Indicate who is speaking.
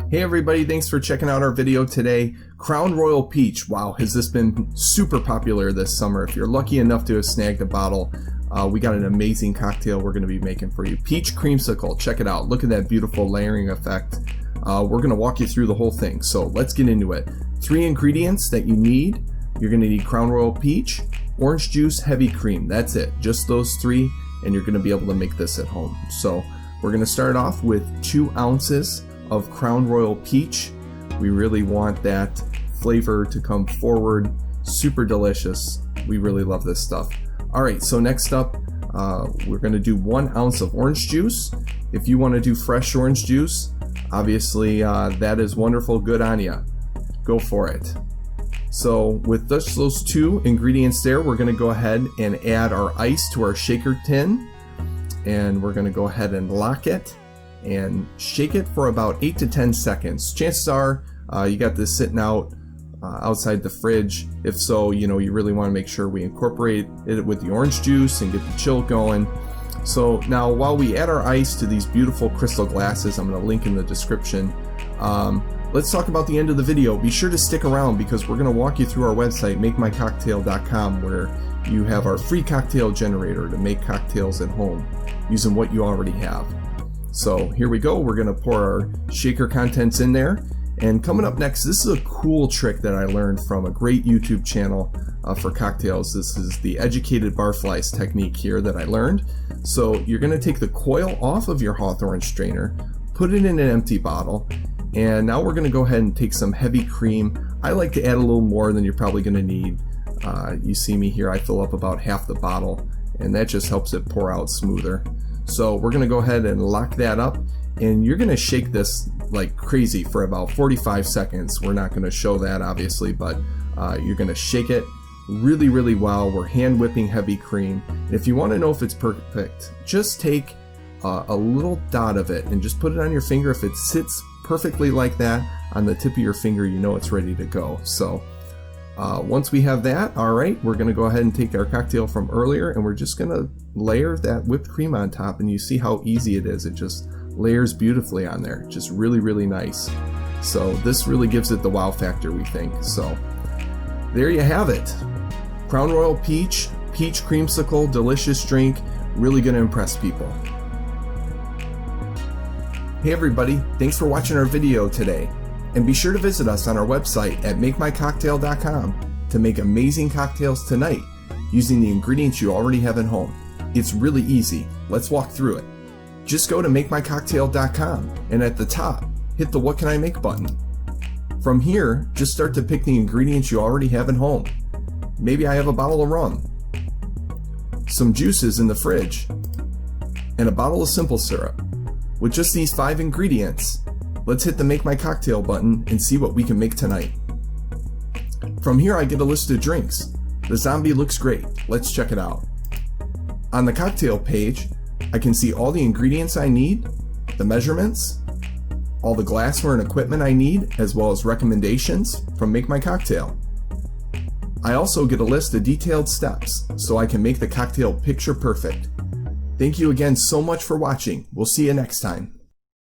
Speaker 1: Hey everybody, thanks for checking out our video today. Crown Royal Peach. Wow, has this been super popular this summer. If you're lucky enough to have snagged a bottle, we got an amazing cocktail we're going to be making for you. Peach Creamsicle, check it out. Look at that beautiful layering effect. We're going to walk you through the whole thing, so let's get into it. 3 ingredients that you need. You're going to need Crown Royal Peach, orange juice, heavy cream. That's it, just those 3, and you're going to be able to make this at home. So we're going to start off with 2 ounces of Crown Royal Peach. We really want that flavor to come forward. Super delicious. We really love this stuff. Alright, so next up, we're going to do 1 ounce of orange juice. If you want to do fresh orange juice, obviously that is wonderful, good on ya. Go for it. So with just those 2 ingredients there, we're going to go ahead and add our ice to our shaker tin. And we're going to go ahead and lock it and shake it for about 8 to 10 seconds. Chances are you got this sitting out outside the fridge. If so, you really want to make sure we incorporate it with the orange juice and get the chill going. So now while we add our ice to these beautiful crystal glasses, I'm going to link in the description, let's talk about the end of the video. Be sure to stick around because we're going to walk you through our website, makemycocktail.com, where you have our free cocktail generator to make cocktails at home using what you already have. So here we go. We're going to pour our shaker contents in there. And coming up next, this is a cool trick that I learned from a great YouTube channel for cocktails. This is the educated barflies technique here that I learned. So you're going to take the coil off of your Hawthorne strainer, put it in an empty bottle, and now we're going to go ahead and take some heavy cream. I like to add a little more than you're probably going to need. You see me here, I fill up about half the bottle, and that just helps it pour out smoother. So we're going to go ahead and lock that up, and you're going to shake this like crazy for about 45 seconds. We're not going to show that obviously, but you're going to shake it really, really well. We're hand whipping heavy cream. And if you want to know if it's perfect, just take a little dot of it and just put it on your finger. If it sits perfectly like that on the tip of your finger, you know it's ready to go. So once we have that, all right, we're going to go ahead and take our cocktail from earlier, and we're just going to layer that whipped cream on top, and you see how easy it is. It just layers beautifully on there. Just really, really nice. So this really gives it the wow factor, we think. So there you have it. Crown Royal Peach, Peach Creamsicle, delicious drink. Really going to impress people. Hey everybody, thanks for watching our video today. And be sure to visit us on our website at makemycocktail.com to make amazing cocktails tonight using the ingredients you already have at home. It's really easy. Let's walk through it. Just go to makemycocktail.com and at the top, hit the What Can I Make button. From here, just start to pick the ingredients you already have at home. Maybe I have a bottle of rum, some juices in the fridge, and a bottle of simple syrup. With just these 5 ingredients, let's hit the Make My Cocktail button and see what we can make tonight. From here I get a list of drinks. The zombie looks great. Let's check it out. On the cocktail page, I can see all the ingredients I need, the measurements, all the glassware and equipment I need, as well as recommendations from Make My Cocktail. I also get a list of detailed steps so I can make the cocktail picture perfect. Thank you again so much for watching. We'll see you next time.